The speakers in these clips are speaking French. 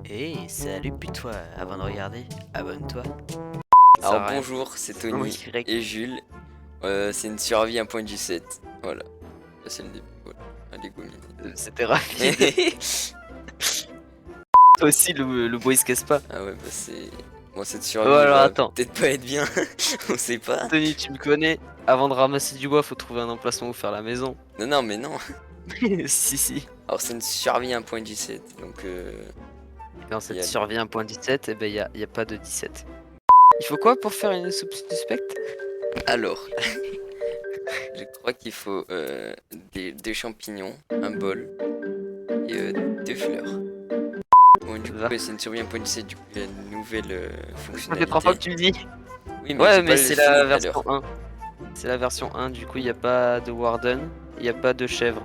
Hey, salut putois, avant de regarder, abonne-toi. Ça Alors sert à rien. bonjour, c'est Non, Tony Y. et Jules. C'est une survie 1.17. Voilà, ça c'est le début. Voilà. Allez, go C'était rapide. Toi aussi, le bois il se casse pas. Ah ouais, bah c'est... Bon, cette Oh, survie alors va attends, peut-être pas être bien, on sait pas. Tony, tu me connais. Avant de ramasser du bois, faut trouver un emplacement où faire la maison. Non, non, mais non. Si, si. Alors c'est une survie 1.17, donc Dans y cette a... survie 1.17, eh ben, y a pas de 17. Il faut quoi pour faire une soupe suspecte? Alors, je crois qu'il faut des champignons, un bol et des fleurs. Bon, du coup, Va. ouais, c'est une survie 1.17, du coup, il y a une nouvelle Ça fait 3 fois fonctionnalité. que tu me dis. Oui, mais Ouais, j'ai mais pas c'est fini la tout à version l'heure. 1. C'est la version 1, du coup, il n'y a pas de Warden, il n'y a pas de chèvre.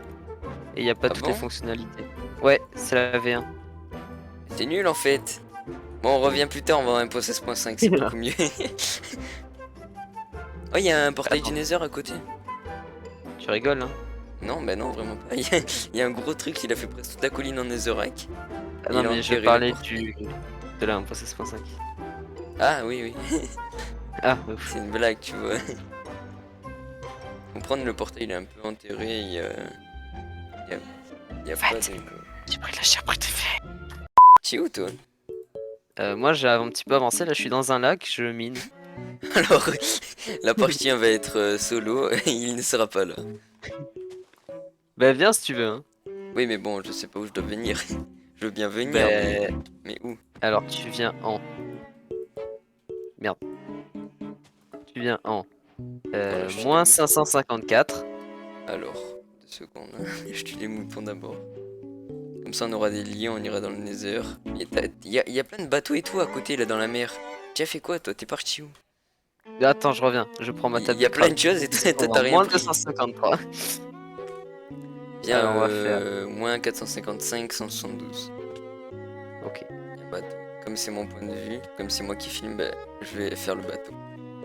Et il n'y a pas Ah toutes les bon? fonctionnalités. Ouais, c'est la V1. C'est nul en fait. Bon, on revient plus tard, on va en Impo 16.5, c'est beaucoup mieux. Oh, il y a un portail du Attends, Nether à côté. tu rigoles, hein? Non, bah non, vraiment pas. Il y a un gros truc, il a fait presque toute la colline en Netherrack. Ah Et non, il a mais je enterré le parlais portail. de la 1.16.5. Ah oui, oui, Ah, ouf. c'est une blague, tu vois. Comprendre, le portail il est un peu enterré, il y a, il y a pas de... J'ai pris la chair préférée. Tu es où toi? Moi, j'ai un petit peu avancé. Là, je suis dans un lac, je mine. Alors, la partie 1 va être solo, il ne sera pas là. Bah, viens si tu veux, hein. Oui, mais bon, je sais pas où je dois venir. Je veux bien venir, Bah, mais où? alors, tu viens en. Merde. Tu viens en. Attends, là, je suis les Moins moutons. 554. Alors, 2 secondes, je tue les moutons d'abord. Comme ça, on aura des liens, on ira dans le Nether. Il y a plein de bateaux et tout à côté, là, dans la mer. Tu as fait quoi, toi? T'es parti où? Attends, je reviens. Je prends ma Il table y de a plein craft. de choses et Ils toi, sont t'as en rien moins pris. 253. Viens, Alors, on va faire. moins 455, 172. Ok. Il y a un bateau. Comme c'est mon point de vue, comme c'est moi qui filme, bah, je vais faire le bateau.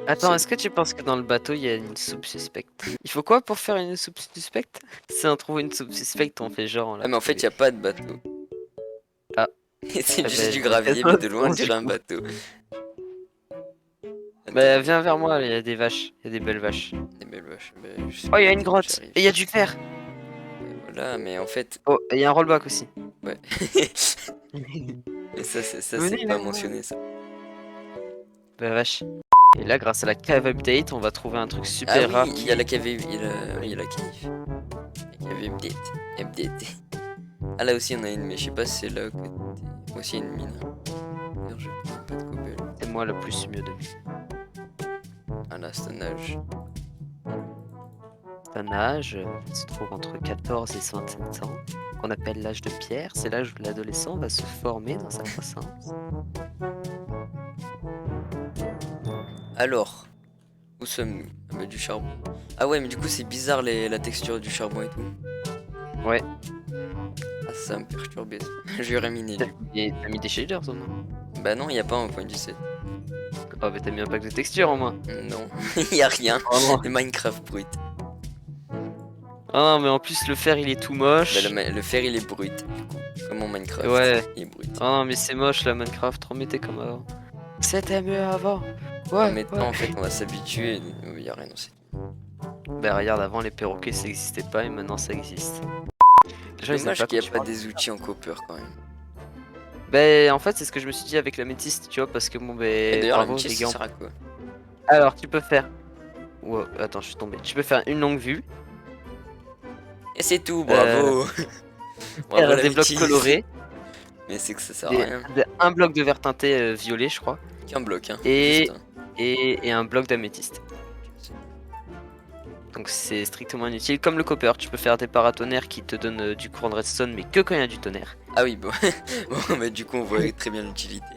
Attends, Seul. est-ce que tu penses que dans le bateau il y a une soupe suspecte? Il faut quoi pour faire une soupe suspecte? Si on trouve une soupe suspecte, on fait genre on Ah, l'a mais en fait, il trouvé. n'y a pas de bateau. Ah, C'est eh juste ben, du donc gravier, mais de loin, on du dirait un coup. bateau. Bah, Attends, viens vers moi, il y a des vaches, il y a des belles vaches. des belles vaches. Bah, je sais Oh, il y pas, a une grotte j'arrive. et il y a du fer. Voilà, mais en fait, Oh, et il y a un rollback aussi. ouais. Et ça c'est Venez pas vers moi. mentionné, ça. Bah, vache. Et là, grâce à la cave update, on va trouver un truc Ah super oui, rare il y a qui la est. cave, oui, il y a la cave. La cave update. Update. Ah là aussi, il y en a une, mais je sais pas si c'est là à côté. Moi aussi, il y a une mine. D'ailleurs, je prends un peu de cobble. C'est moi le plus mieux de lui. Ah là, c'est un âge. C'est un âge qui se trouve entre 14 et 27 ans, qu'on appelle l'âge de pierre. C'est l'âge où l'adolescent va se former dans sa croissance. Alors, où sommes-nous? Ah bah, du charbon. Ah ouais, mais du coup, c'est bizarre la texture du charbon et tout. Ouais, Ah, ça me perturbait. J'aurais miné, du coup. t'as mis des shaders au moins. Bah non, il n'y a pas un point 17. Oh, mais t'as mis un pack de texture au moins. Non, il y a rien. Oh non. Le Minecraft brut. Ah non, mais en plus, le fer il est tout Bah, moche. le fer, il est brut, du coup. Comme en Minecraft, Ouais. il est brut. Oh non, mais c'est moche la Minecraft, remettez comme avant. C'était mieux avant. En Ouais, ouais. mettant, en fait, on va s'habituer. Il n'y a rien dans cette... Bah regarde, avant les perroquets ça existait pas et maintenant ça existe. Les gens ils aiment Dommage pas qu'il quand n'y a tu pas parles. des outils en copper, quand même. Bah en fait c'est ce que je me suis dit avec la métiste, tu vois, parce que bon Et bah d'ailleurs, bravo l'amitié, les ça gars. sert à quoi? Alors tu peux faire. Wow, attends, je suis tombé. Tu peux faire une longue vue, Et c'est tout, euh, bravo. Bravo, faire des blocs l'amitié. colorés, Mais c'est que ça sert à rien. un bloc de vert teinté violet je crois, Qu'un bloc, hein. Juste et, un. et un bloc d'améthyste. Donc c'est strictement inutile. Comme le copper, tu peux faire des paratonnerres qui te donnent du courant de redstone mais que quand il y a du tonnerre. Ah oui, bon. Bon, bah, du coup, on voit très bien l'utilité.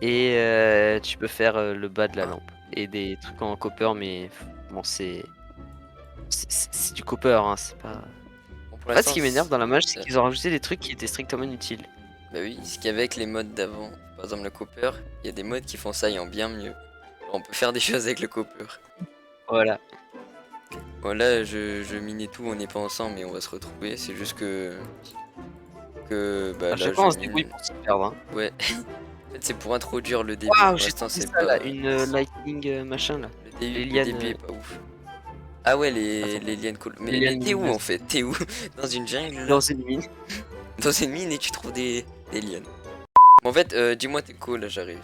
Et tu peux faire le bas de la lampe. Et des trucs en copper mais bon c'est du copper hein, c'est pas... Bon, pour En fait ce l'instant, qui m'énerve dans la mage c'est ça... qu'ils ont rajouté des trucs qui étaient strictement inutiles. Bah oui, ce qu'avec les mods d'avant, par exemple le copper, il y a des mods qui font ça et en bien mieux. Alors, on peut faire des choses avec le copper. Voilà. Bon là, je minais tout, on n'est pas ensemble, mais on va se retrouver. C'est juste que bah À là chaque je fois, on se mine. débrouille pour s'y perdre. Hein. Ouais. En fait, c'est pour introduire le début. Waouh, Pour j'ai l'instant, trouvé c'est ça là, pas. une lightning machin là. Les Le lianes, début est pas ouf. Ah ouais, attends, les lianes cool. les Mais lianes t'es où en lumineuses. fait? T'es où? Dans une jungle Dans là? une mine. Dans une mine et tu trouves des lianes. Bon, en fait, dis-moi t'es cool, là j'arrive.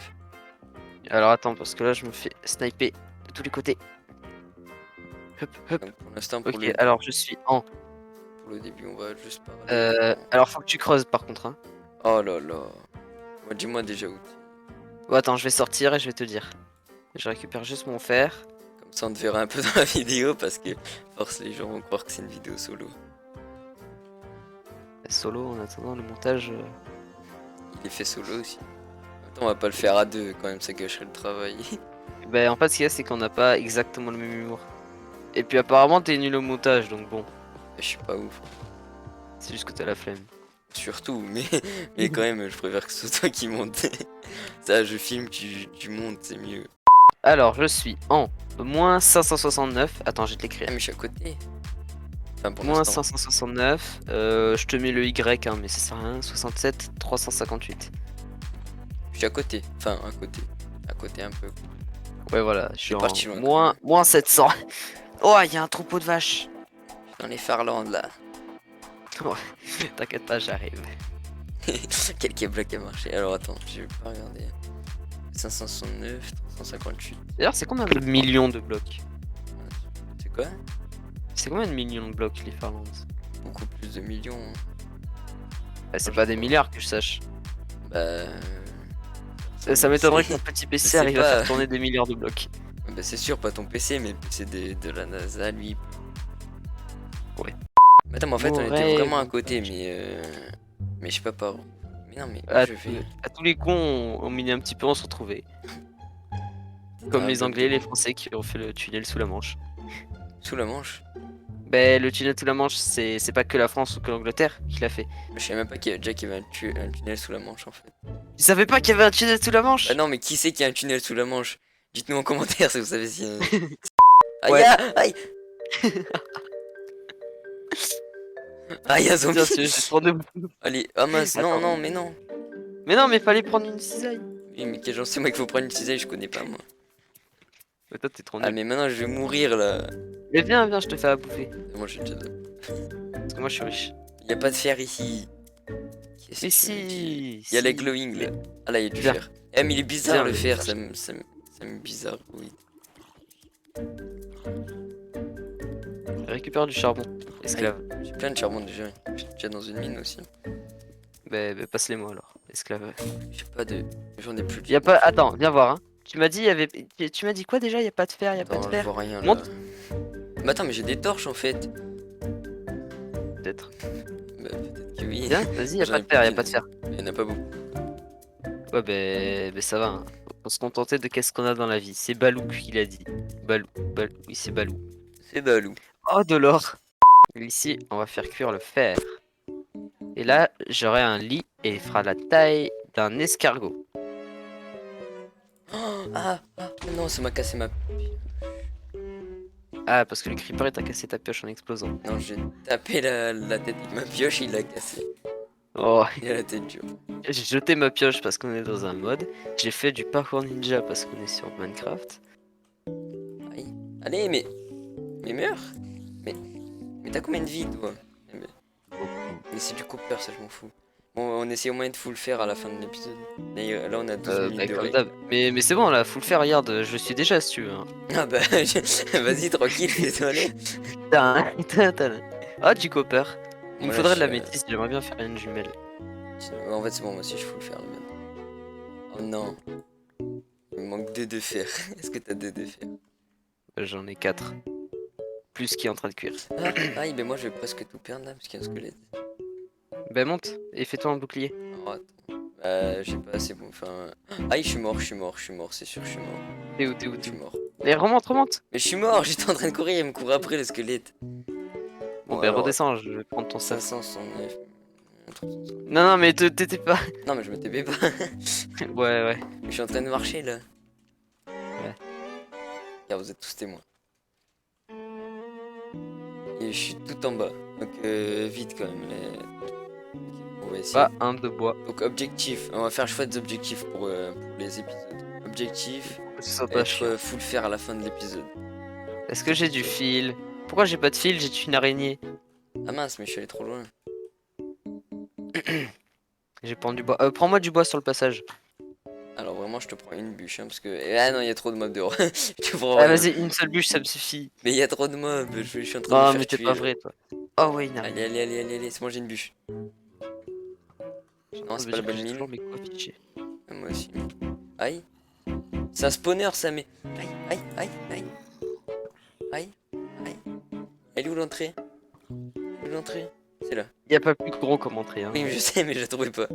Alors attends, parce que là, je me fais sniper de tous les côtés. Hop, hop. Donc, pour l'instant, Ok, alors je suis en. pour le début, on va juste parler. Alors faut que tu creuses par contre. Hein. Oh là là. Moi, dis-moi déjà où t'es. Oh, attends, je vais sortir et je vais te dire. Je récupère juste mon fer. Comme ça, on te verra un peu dans la vidéo parce que force les gens vont croire que c'est une vidéo solo. Solo en attendant le montage. Il est fait solo aussi. Attends, on va pas le faire à deux quand même, ça gâcherait le travail. Ben en fait, ce qu'il y a, c'est qu'on n'a pas exactement le même humour. Et puis apparemment, t'es nul au montage, donc bon. Je suis pas ouf. C'est juste que t'as la flemme. Surtout, mais quand même, je préfère que ce soit toi qui monte. Ça, je filme, tu montes, c'est mieux. Alors, je suis en moins 569. Attends, je vais te l'écrire. Ah, mais je suis à côté. Enfin, pour Moins l'instant. 569. Je te mets le Y, hein, mais ça sert à rien. 67 358. Je suis à côté. Enfin, à côté. À côté un peu. Ouais, voilà. Je suis T'es en parti loin, moins 700. Oh, il y a un troupeau de vaches. Dans les Farlandes là. T'inquiète pas, j'arrive. Quel bloc a marché? Alors attends, je vais pas regarder. 569, 358. D'ailleurs, c'est combien de millions de blocs? C'est quoi? C'est combien de millions de blocs les Farlands? Beaucoup plus de millions. Hein. Bah, c'est Je pas des crois. milliards que je sache. Bah. Ça m'étonnerait que c'est- mon petit PC sais arrive à pas. faire tourner des milliards de blocs. Bah, c'est sûr, pas ton PC, mais le PC de la NASA, lui. Ouais. Mais attends, mais en fait, on Mon était rêve, vraiment à mon côté, rêve. mais je sais pas par où. Mais non, mais où À, je vais. à tous les cons, on minait un petit peu, on se retrouvait. Dans Comme un les bloc Anglais et de- les Français qui ont fait le tunnel sous la Manche. Sous la Manche. Ben, le tunnel sous la Manche, c'est pas que la France ou que l'Angleterre qui l'a fait. Je savais même pas qu'il y avait déjà qu'il y avait un tunnel sous la Manche en fait. Tu savais pas qu'il y avait un tunnel sous la Bah Manche? non, mais qui sait qu'il y a un tunnel sous la Manche? Dites-nous en commentaire si vous savez si. Aïe, Ouais. aïe! Aïe, un zombie! Tiens, j'ai tourné. Allez, ah mince, non, Attends. non, mais non! Mais non, mais fallait prendre une cisaille. Oui, mais quel genre c'est moi qu'il faut prendre une cisaille, je connais pas moi. Mais toi, t'es trop Ah, nul. mais maintenant je vais mourir là. Mais viens, viens, je te fais à bouffer. Moi j'ai déjà. Parce que moi, je suis riche. Y a pas de fer ici. Qu'est-ce Mais que tu me dis? si. Y a la si. glowing là. Ah là, y a du Viens. fer. Eh, mais il est bizarre Viens, le je vais fer, chercher. ça me bizarre, oui. Récupère du charbon. Esclave. J'ai plein de charbon déjà. J'ai déjà dans une mine aussi. Ben, passe-les moi alors. Esclave. J'ai pas de. J'en ai plus de. Y a pas. Attends, viens voir. Hein. Tu m'as dit, y avait. Tu m'as dit quoi déjà? Y a pas de fer, y a pas Non, de je fer. vois rien là. Monte. Mais attends, mais j'ai des torches en fait. Peut-être. Bah, peut-être que oui. Viens, vas-y, y a J'en pas ai de fer, y a plus pas de fer. Il y en a pas beaucoup. Ouais, ben, ça va. Hein. Faut se contenter de qu'est-ce qu'on a dans la vie. C'est Balou qui l'a dit. Balou. Balou. Oui, c'est Balou. C'est balou. Oh, de l'or. Ici, on va faire cuire le fer. Et là, j'aurai un lit et il fera la taille d'un escargot. Oh, ah, non, ça m'a cassé ma. Ah, parce que le creeper t'a cassé ta pioche en explosant. Non, j'ai tapé la tête avec ma pioche, il l'a cassé. Oh, Il a la tête dure. j'ai jeté ma pioche parce qu'on est dans un mode. J'ai fait du parkour ninja parce qu'on est sur Minecraft. Aïe. Allez, mais meurs. Mais t'as combien de vie, toi? Mais c'est du copper, ça, je m'en fous. Bon, on essaie au moins de full faire à la fin de l'épisode. Et là, on a 12 minutes Bah, de comme ré. d'hab. Mais c'est bon, là, faut le faire. Regarde, je suis déjà si tu veux. Hein. Ah bah, vas-y, tranquille, fais-toi aller. Ah, du copper. Il me Voilà, faudrait de la je- métisse, j'aimerais bien faire une jumelle. En fait, c'est bon, moi aussi, je full faire, regarde. Oh non. Il me manque 2 de fer. Est-ce que t'as 2 de fer? J'en ai 4. Plus qui est en train de cuire. Ah, aïe, mais moi, je vais presque tout perdre là, parce qu'il y a un squelette. Ben monte et fais-toi un bouclier. Oh, attends. J'ai pas assez bon. Enfin. Aïe, je suis mort, c'est sûr, je suis mort. T'es où, Je suis mort. Et remonte, remonte. Mais je suis mort, j'étais en train de courir, il me court après le squelette. Bon, ben alors, redescends, je vais prendre ton sac. 569. Non, non, mais t'étais pas. Non, mais je me TP pas. Ouais, ouais. Je suis en train de marcher là. Ouais. Car vous êtes tous témoins. Et je suis tout en bas. Donc vite quand même. Ok, on va essayer. Pas un de bois. Donc objectif, on va faire le choix des objectifs pour les épisodes. Objectif, Ça pas chiant. être full fer à la fin de l'épisode. Est-ce que j'ai du fil? Pourquoi j'ai pas de fil? J'ai une araignée. Ah mince, mais je suis allé trop loin. J'ai pendu du bois. Prends-moi du bois sur le passage. Alors vraiment, je te prends une bûche, hein, parce que... Ah non, il y a trop de mobs dehors. Je te prends Ah, rien. vas-y, une seule bûche, ça me suffit. Mais il y a trop de mobs, je suis en train de me Non, faire mais t'es tuer, pas là. vrai, toi. Oh, ouais, une araignée. Allez, c'est bon, j'ai une bûche. Non, c'est pas la bonne mine. Toujours mes coins affichés. Ah, moi aussi. Aïe. C'est un spawner, ça, mais... Aïe. Elle est où l'entrée? C'est là. Y a pas plus gros comme entrée. Hein. Oui, mais je sais, mais je la trouvais pas.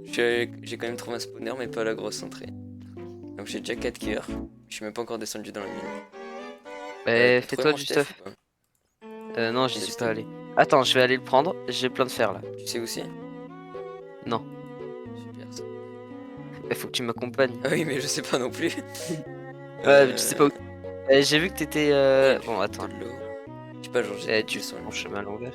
J'ai quand même trouvé un spawner, mais pas la grosse entrée. Donc j'ai déjà 4 cœurs. Je suis même pas encore descendu dans la mine. Bah, T'as fais-toi trouvé mon du stuff stuff. ou pas? Non, j'y suis pas allé. Attends, je vais aller le prendre. J'ai plein de fer là. Tu sais où c'est? Non. Super ça. Il faut que tu m'accompagnes. Ah oui, mais je sais pas non plus. Ouais, mais tu sais pas où. J'ai vu que t'étais. Bon, attends. De l'eau. Je sais pas, genre j'ai Tu sur mon chemin à l'envers.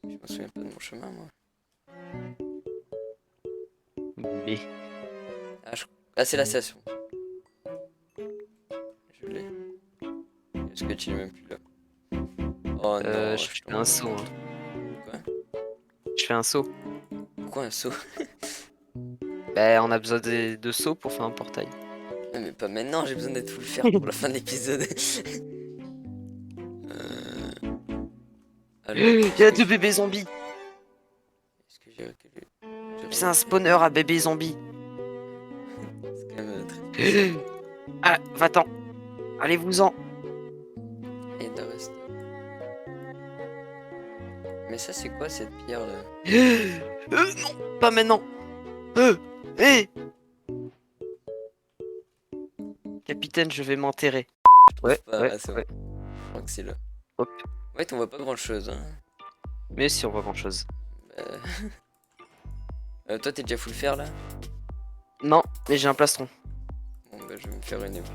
Je me souviens pas de mon chemin, moi. Mais. Ah, c'est la station. Je l'ai. Est-ce que tu es même plus là? Oh non, Je fais un saut. Hein. Quoi? Je fais un saut. Pourquoi un saut? Bah, on a besoin de sauts pour faire un portail. Non, mais pas maintenant, j'ai besoin d'être full fer pour la fin de l'épisode. Alors, Il y a 2 bébés zombies. est-ce que j'ai C'est un spawner à bébés zombies. C'est quand même très... Ah, va-t'en. Allez-vous-en. Et de reste. Mais ça, c'est quoi cette pierre là? Non, pas maintenant. Hé Capitaine, je vais m'enterrer. Ouais, Ah, c'est bon. ouais. Je crois que c'est là. Hop. Ouais, on voit pas grand chose. Hein. Mais si on voit grand chose. Toi, t'es déjà full fer là? Non, mais j'ai un plastron. Bon, bah, je vais me faire une épée.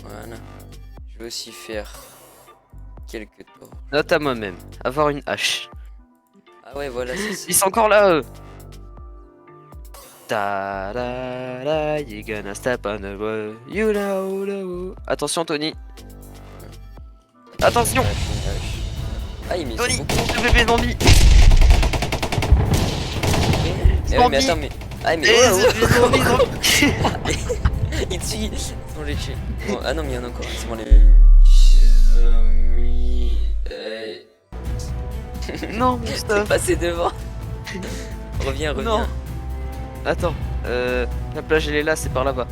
Voilà. Je vais aussi faire quelques torches. Note à moi-même. Avoir une hache. Ah ouais, voilà, c'est ça. Ils sont encore là, eux. Ta da da, you gonna step on the wall. You know. Attention, Tony. Attention, Ah, il met Tony, beaucoup. le bébé zombie. Eh ouais, mais attends, mais. Ah, mais. Eh, Oh, ce bébé zombie. il te suit. C'est bon, j'ai tué. Bon, ah non, mais il y en a encore. C'est bon, les. Non, mon T'es stuff. passé devant. Reviens. Non. Attends, la plage elle est là, c'est par là-bas.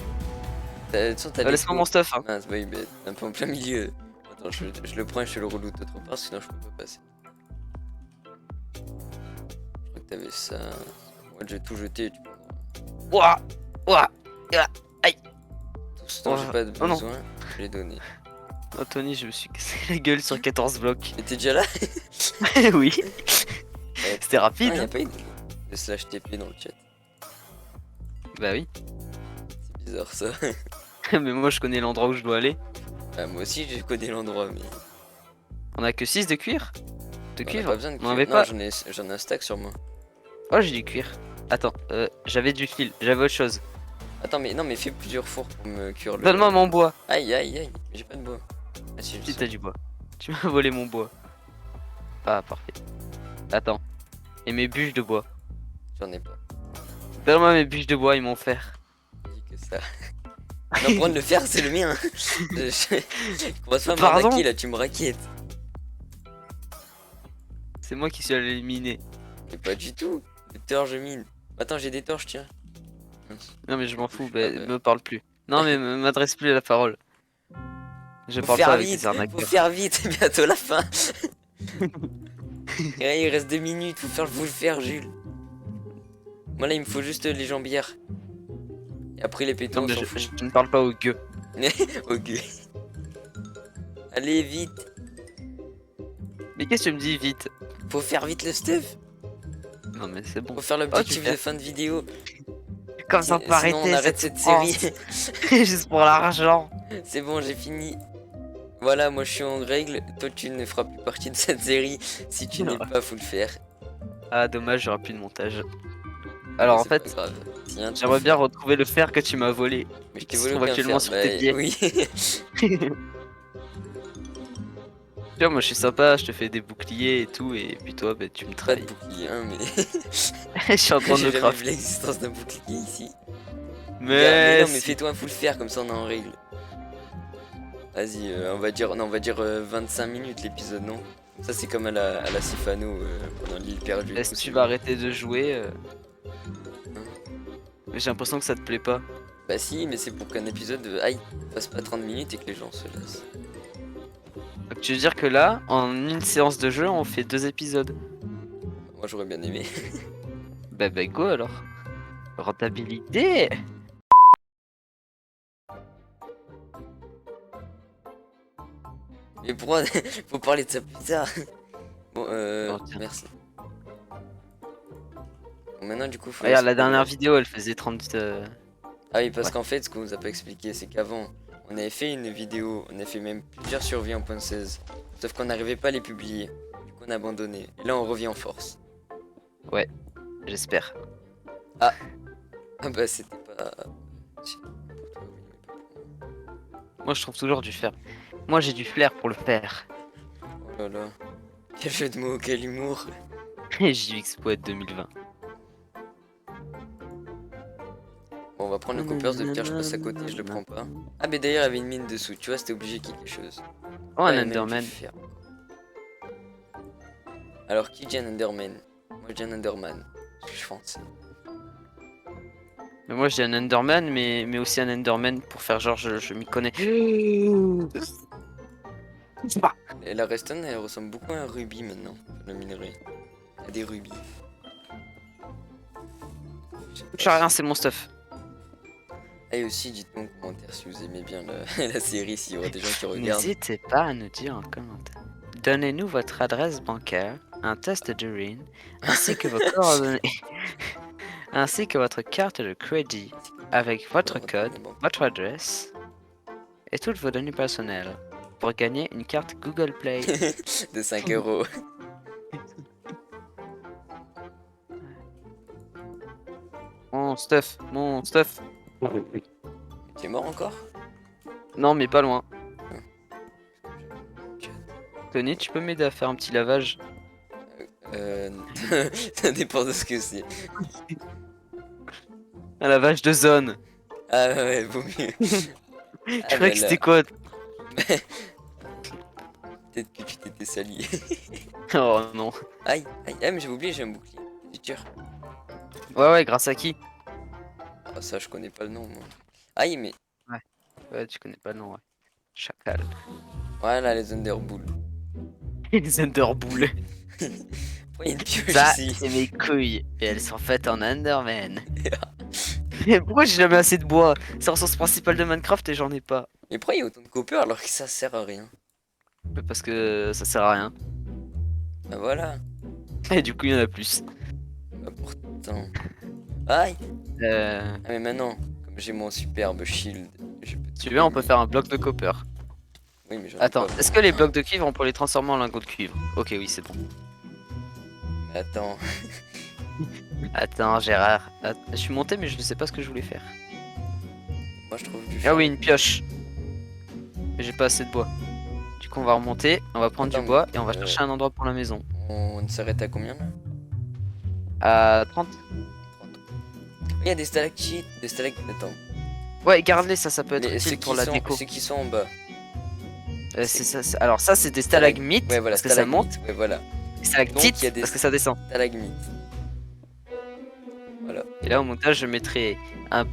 Laisse-moi mon stuff. Hein. Mince, oui, mais un peu en plein milieu. Attends, je le prends et je te le reloute d'autre part, sinon je peux pas passer. Je crois que t'avais ça. Moi, j'ai tout jeté, tu peux. Ouah. Tout ce dont j'ai pas de Oh non. besoin, je l'ai donné. Oh, Tony, je me suis cassé la gueule sur 14 blocs. Mais t'es déjà là? Oui. C'était Ah, rapide. y'a pas eu de slash TP dans le chat. Bah oui. C'est bizarre ça. Mais moi je connais l'endroit où je dois aller. Ah, moi aussi, je connais l'endroit, mais. On a que 6 de cuir. De On a cuivre. pas besoin de On cuir. avait Non, pas. j'en ai un stack sur moi. Oh, j'ai du cuir. Attends, j'avais du fil, j'avais autre chose. Attends, mais non, mais fais plusieurs fours pour me cuire le. Donne-moi mon bois. Aïe, j'ai pas de bois. Ah, si, Si t'as du bois. Tu m'as volé mon bois. Ah, parfait. Attends. Et mes bûches de bois. J'en ai pas. Donne-moi mes bûches de bois, ils m'ont fer. Dis que ça. Non, prendre le fer, c'est le mien. Je commence pas à Pardon m'arnaquer là, tu me raquettes. C'est moi qui suis allé l'éliminer. Mais pas du tout. Des torches, je mine. Attends, j'ai des torches, tiens. Non, mais je m'en fous, Ah, bah. me parle plus. Non, mais m'adresse plus à la parole. Je Faut parle pas faire avec vite, les arnaqueurs. faut faire vite, c'est bientôt la fin. Et il reste 2 minutes, faut le faire, Jules. Moi là, il me faut juste les jambières. Et après les pétons, Non, mais on s'en fout. je ne parle pas au gueux. Ok. Allez, vite. Mais qu'est-ce que tu me dis vite? Faut faire vite le stuff. Non, mais c'est bon. Faut faire Oh, l'objectif tu fais. de fin de vidéo. Comme ça, on peut Sinon, arrêter on arrête cette série. Juste pour l'argent. C'est bon, j'ai fini. Voilà, moi je suis en règle. Toi, tu ne feras plus partie de cette série si tu n'es pas full faire. Ah, dommage, j'aurai plus de montage. Alors, en C'est pas fait, grave. Tiens, j'aimerais bien retrouver le fer que tu m'as volé. Mais je t'ai Qui se volé trouve aucun actuellement fer. sur tes pieds. Oui. Tu vois, moi je suis sympa, je te fais des boucliers et tout, et puis toi, bah, tu me Pas de trahis. bouclier, hein, mais. Je suis en train de J'ai le jamais vu craft. l'existence d'un bouclier ici. Mais, non, mais si. fais-toi un full fer, comme ça on est en règle. Vas-y, on va dire, non, on va dire 25 minutes l'épisode, non? Ça c'est comme à la Sifano pendant l'île perdue. Est-ce que tu vas arrêter de jouer Hein? Mais j'ai l'impression que ça te plaît pas. Bah si, mais c'est pour qu'un épisode aïe fasse pas 30 minutes et que les gens se lassent. Donc tu veux dire que là, en une séance de jeu, on fait 2 épisodes? Moi j'aurais bien aimé. Bah go alors. Rentabilité. Mais pourquoi faut parler de ça plus tard? Bon, Bon, tiens. merci. Bon, maintenant du coup faut... Regarde, la dernière vidéo, elle faisait 30... Ah oui, parce Ouais. qu'en fait, ce qu'on vous a pas expliqué, c'est qu'avant, on avait fait une vidéo, on a fait même plusieurs survies en point 16. Sauf qu'on n'arrivait pas à les publier. Du coup, on a abandonné. Et là, on revient en force. J'espère. Ah bah, c'était pas... Si, pour toi, oui, mais pas pour moi. Moi je trouve toujours du fer. Moi j'ai du flair pour le faire. Oh là là. Quel jeu de mots, quel humour. JX Poète 2020. Bon, on va prendre le coppers de pierre, je passe à côté, je le prends pas. Ah, mais d'ailleurs, il y avait une mine dessous, tu vois, c'était obligé qu'il y ait quelque chose. Oh, Ouais, un même du Enderman. fer. Alors, qui dit un Enderman? Moi, je dis un Enderman. Parce que je suis français. Mais moi j'ai un Enderman, mais aussi un Enderman pour faire genre je m'y connais. Et la redstone, elle ressemble beaucoup à un rubis maintenant, le minerai. Il y a des rubis. Je rien, c'est mon stuff. Et aussi, dites-moi en commentaire si vous aimez bien la série, s'il y aura des gens qui regardent. N'hésitez pas à nous dire en commentaire. Donnez-nous votre adresse bancaire, un test d'urine, ainsi que vos coordonnées, ainsi que votre carte de crédit avec votre code, votre adresse et toutes vos données personnelles pour gagner une carte Google Play. De 5 euros. Mon stuff, mon stuff. Tu es mort encore? Non mais pas loin. Tony, tu peux m'aider à faire un petit lavage? Ça dépend de ce que c'est. Un lavage de zone. Ah ouais, vaut mieux. Tu Ah, croyais que c'était quoi? Peut-être que tu t'étais sali. Oh non. Aïe, aïe, ah, mais j'ai oublié, j'ai un bouclier. C'est sûr. Ouais, grâce à qui? Ah, ça, je connais pas le nom, moi. Aïe, mais Ouais, tu connais pas le nom, ouais. Chacal. voilà les Underballs. Les Underballs. Pourquoi il y a une pioche Ça, ici? c'est mes couilles. Et elles sont faites en Enderman. Mais pourquoi j'ai jamais assez de bois? C'est la ressource principale de Minecraft et j'en ai pas. Mais pourquoi il y a autant de copper alors que ça sert à rien? Mais parce que ça sert à rien. Bah voilà. Et du coup, il y en a plus. Bah pourtant. Aïe. Euh, Ah mais maintenant, comme j'ai mon superbe shield, je peux... Si tu veux, on peut faire un bloc de copper. Oui, mais j'en ai Attends, pas est-ce beaucoup. que les blocs de cuivre, on peut les transformer en lingots de cuivre? Ok, oui, c'est bon. Mais attends. Attends, Gérard. Je suis monté, mais je ne sais pas ce que je voulais faire. Moi je trouve du Ah fer. oui, une pioche. Mais j'ai pas assez de bois. Du coup, on va remonter, on va prendre Attends, du bois et on va mais, chercher un endroit pour la maison. On s'arrête à combien là? À 30. Il y a des stalactites, des stalactites. Attends. Ouais, garde-les, ça peut être Mais utile pour la déco. ceux qui sont en bas. C'est ça, alors ça, c'est des stalagmites, Ouais, voilà, parce que ça monte. stalagmites, ouais, voilà. Et stalactites, Donc, il y a des- parce que ça descend. Stalagmites. Voilà. Et là, au montage, je mettrai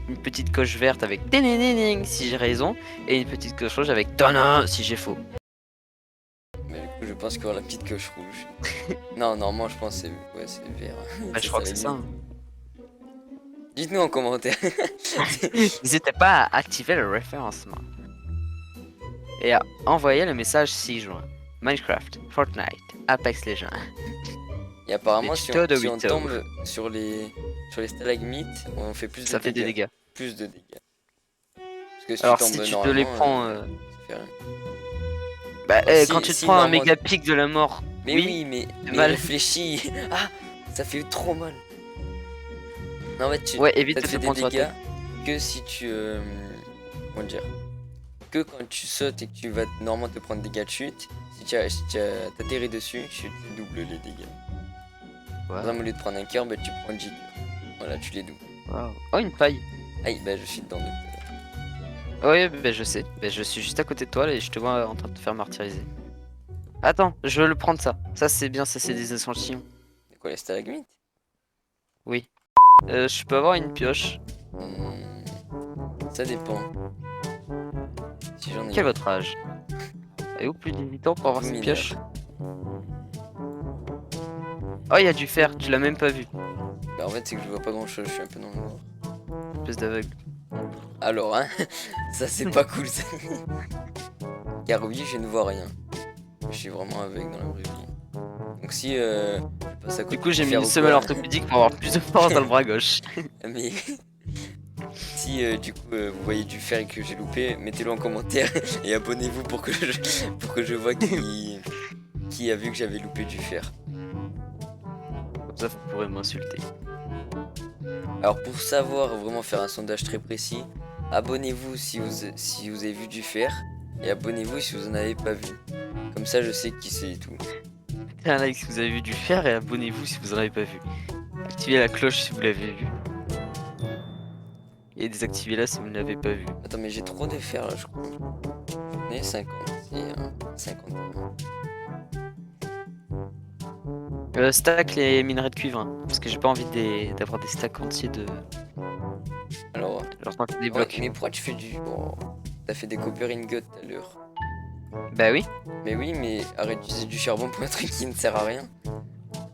une petite coche verte avec ding si j'ai raison, et une petite coche rouge avec tana si j'ai faux. Mais du coup, je pense qu'il y aura la petite coche rouge. Non, normalement, je pense que c'est ouais, c'est vert. Bah, je crois que c'est ça. Dites-nous en commentaire. N'hésitez pas à activer le référencement. Et à envoyer le message 6 juin. Minecraft, Fortnite, Apex Legends. Et apparemment, Les si tutos de on Wito. tombe sur les Sur les stalagmites, on fait plus de Ça fait des dégâts. Plus de dégâts. Parce que si Alors tu si tombes tu te les normalement, prends... ça fait rien. Bah, Oh, quand tu te si prends un normalement. méga pic de la mort, Mais oui, oui, c'est mais mal. réfléchis. Ah, ça fait trop mal. Non, en fait, Ouais, ça évite te de fait te des prendre sur la dégâts tête. que si tu. Comment dire? Que quand tu sautes et que tu vas normalement te prendre des dégâts de chute, si tu t'atterris dessus, tu doubles les dégâts. Par exemple, au Waouh. lieu de prendre un cœur, bah, tu prends 10 cœurs. Voilà, tu les doubles. Waouh. Oh, une paille. Aïe, bah je suis dedans depuis tout à Ouais, bah, je sais. Bah, je suis juste à côté de toi là, et je te vois en train de te faire martyriser. Attends, je veux le prendre ça. Ça c'est bien, ça c'est des échantillons. C'est quoi les stalagmites? Oui. Je peux avoir une pioche. Hmm, ça dépend. Si j'en ai Quel est une. votre âge? Et où plus de 18 ans pour avoir Vous cette mineur. pioche? Oh, il y a du fer, tu l'as même pas vu. Bah en fait, c'est que je vois pas grand chose, je suis un peu dans le noir. Espèce d'aveugle. Alors, hein, ça c'est pas cool ça. Car oui, je ne vois rien. Je suis vraiment aveugle dans la vraie vie. Donc si je passe à Du côté coup, du j'ai mis fer une ou semelle quoi, orthopédique pour avoir plus de force dans le bras gauche. mais si du coup vous voyez du fer et que j'ai loupé, mettez-le en commentaire et abonnez-vous pour que je vois qui a vu que j'avais loupé du fer. Comme ça, vous pourrez m'insulter. Alors pour savoir vraiment faire un sondage très précis, abonnez-vous si vous avez vu du fer et abonnez-vous si vous en avez pas vu. Comme ça je sais qui c'est et tout. Mettez un like si vous avez vu du fer et abonnez-vous si vous en avez pas vu. Activez la cloche si vous l'avez vu. Et désactivez-la si vous ne l'avez pas vu. Attends mais j'ai trop de fer là je crois. J'en ai 50 et 51. Stack les minerais de cuivre, hein, parce que j'ai pas envie d'avoir des stacks entiers de. Alors, Genre tant que des ouais, blocs. mais pourquoi tu fais du... Oh, t'as fait des copper ingots tout à l'heure. Bah oui. Mais oui, mais arrête d'utiliser du charbon pour un truc qui ne sert à rien.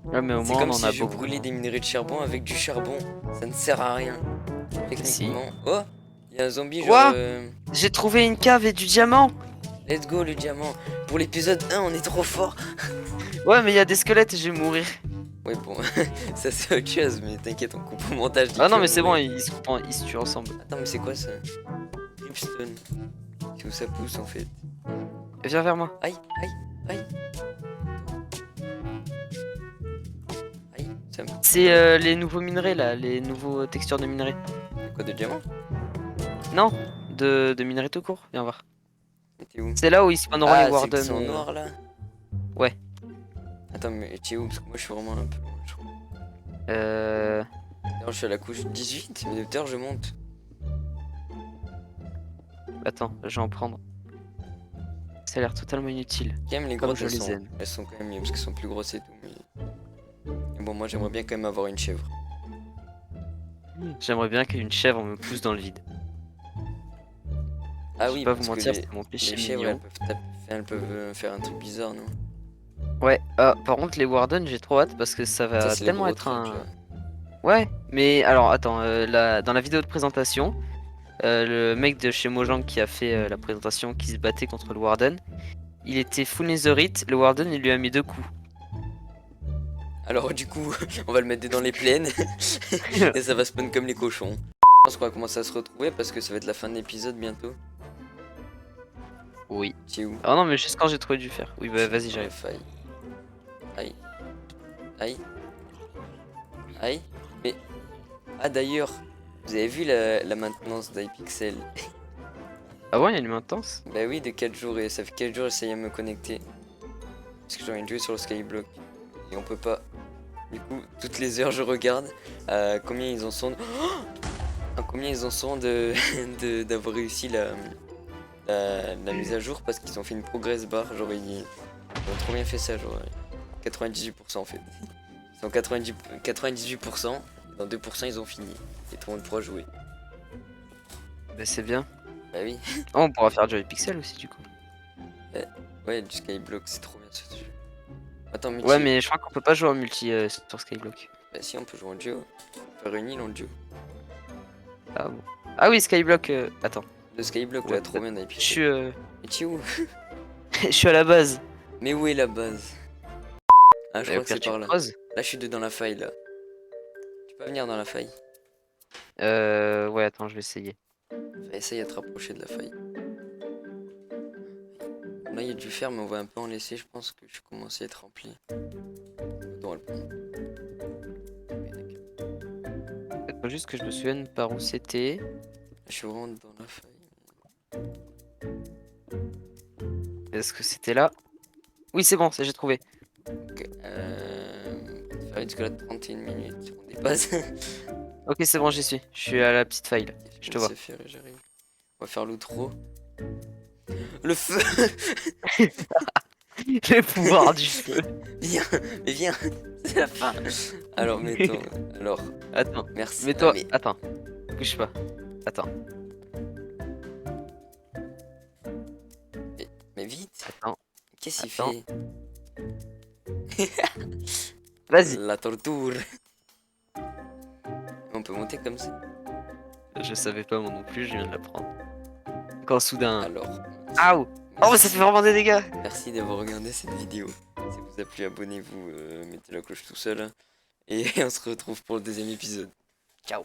Ouais, mais au C'est moins comme on en si a je beaucoup. brûlais des minerais de charbon avec du charbon. Ça ne sert à rien. Si. Techniquement. Oh, il y a un zombie genre... Ouah, j'ai trouvé une cave et du diamant. Let's go le diamant. Pour l'épisode 1, on est trop fort. Ouais, mais il y a des squelettes et je vais mourir. Ouais, bon, ça c'est autre chose, mais t'inquiète, on coupe au montage. Ah non, tu vas mais c'est bon, mourir. ils se tuent ensemble. Attends, mais c'est quoi ça? Dripstone. C'est où ça pousse en fait? Viens vers moi. Aïe, aïe, aïe. Aïe, ça me... C'est les nouveaux minerais là, les nouveaux textures de minerais. Quoi de diamant? Non, de minerais tout court. Viens voir. Mais t'es où? C'est là où ils spawneront les Ah, c'est que Warden. c'est en noir là? Ouais. Attends, mais tu es où? Parce que moi je suis vraiment un peu loin, je crois. Euh... D'ailleurs, je suis à la couche 18, mais de terre je monte. Attends, je vais en prendre. Ça a l'air totalement inutile. Quand même, les Comme grottes je les aime. elles sont quand même mieux parce qu'elles sont plus grosses et tout. Mais bon, moi j'aimerais bien quand même avoir une chèvre. J'aimerais bien qu'une chèvre me pousse dans le vide. Ah Je oui, vais pas parce vous que mentir, c'est mon péché les chèvres mignon. elles peuvent faire un truc bizarre, non? Ouais, ah, par contre, les Warden, j'ai trop hâte parce que ça Ça, va c'est les tellement gros être trucs un. là. Ouais, mais alors attends, dans la vidéo de présentation, le mec de chez Mojang qui a fait la présentation qui se battait contre le Warden, il était full netherite, le Warden il lui a mis 2 coups. Alors, du coup, on va le mettre dans les plaines et ça va spawn comme les cochons. Je pense qu'on va commencer à se retrouver parce que ça va être la fin de l'épisode bientôt. Oui. Tu es où? Ah non, mais juste quand j'ai trouvé du fer. Oui, bah vas-y, Dans la j'arrive. faille. Aïe. Aïe. Aïe. Mais. Ah d'ailleurs, vous avez vu la maintenance d'iPixel? Ah ouais, il y a une maintenance. Bah oui, de 4 jours et ça fait 4 jours j'essaye de me connecter. Parce que j'ai envie de jouer sur le Skyblock. Et on peut pas. Du coup, toutes les heures je regarde combien ils en sont. Combien ils en sont d'avoir réussi la mise à jour parce qu'ils ont fait une progress bar. Genre ils ont trop bien fait ça, genre 98% en fait. Ils sont 98%, et dans 2% ils ont fini. Et tout le monde pourra jouer. Bah c'est bien. Bah oui, Oh, on pourra faire du Pixel aussi du coup. ouais, du Skyblock c'est trop bien ce jeu. Attends, mais Ouais, mais je crois qu'on peut pas jouer en multi sur Skyblock. bah si, on peut jouer en duo. Faire une île en duo. Ah bon. Ah oui, Skyblock. Attends. Le Skyblock Ouais, là, trop bien je d'IPixel. suis, Mais tu es où? je suis à la base. Mais où est la base? Ah, je Bah, crois au que pire, c'est tu par là. creuses. Là, je suis dans la faille là. Tu peux pas venir dans la faille. Ouais, attends, je vais essayer. Enfin, essaye de te rapprocher de la faille. Là, il y a du fer, mais on va un peu en laisser. Je pense que je commence à être rempli. Dans le pont. Faut juste que je me souvienne par où c'était. Je suis vraiment dans la faille. Est-ce que c'était là? Oui, c'est bon, j'ai trouvé. Ok. On va faire une escalade de 31 minutes. On dépasse. Ok, c'est bon, j'y suis. Je suis à la petite faille là. Je te vois. C'est fait, j'arrive. On va faire l'outro. Le feu. Les pouvoirs du feu. Viens, mais viens. C'est la fin. Alors, mettons. Alors, Attends, merci. mets-toi. Ah, mais Attends, bouge pas. Attends, mais vite. attends, Qu'est-ce qu'il attends. fait? Vas-y. La torture. On peut monter comme ça. Je savais pas moi non plus, je viens de l'apprendre. Quand soudain. Alors, Aouh! Oh, mais ça fait vraiment des dégâts! merci d'avoir regardé cette vidéo. Si vous a plu, abonnez-vous, mettez la cloche tout seul. Et on se retrouve pour le deuxième épisode. Ciao!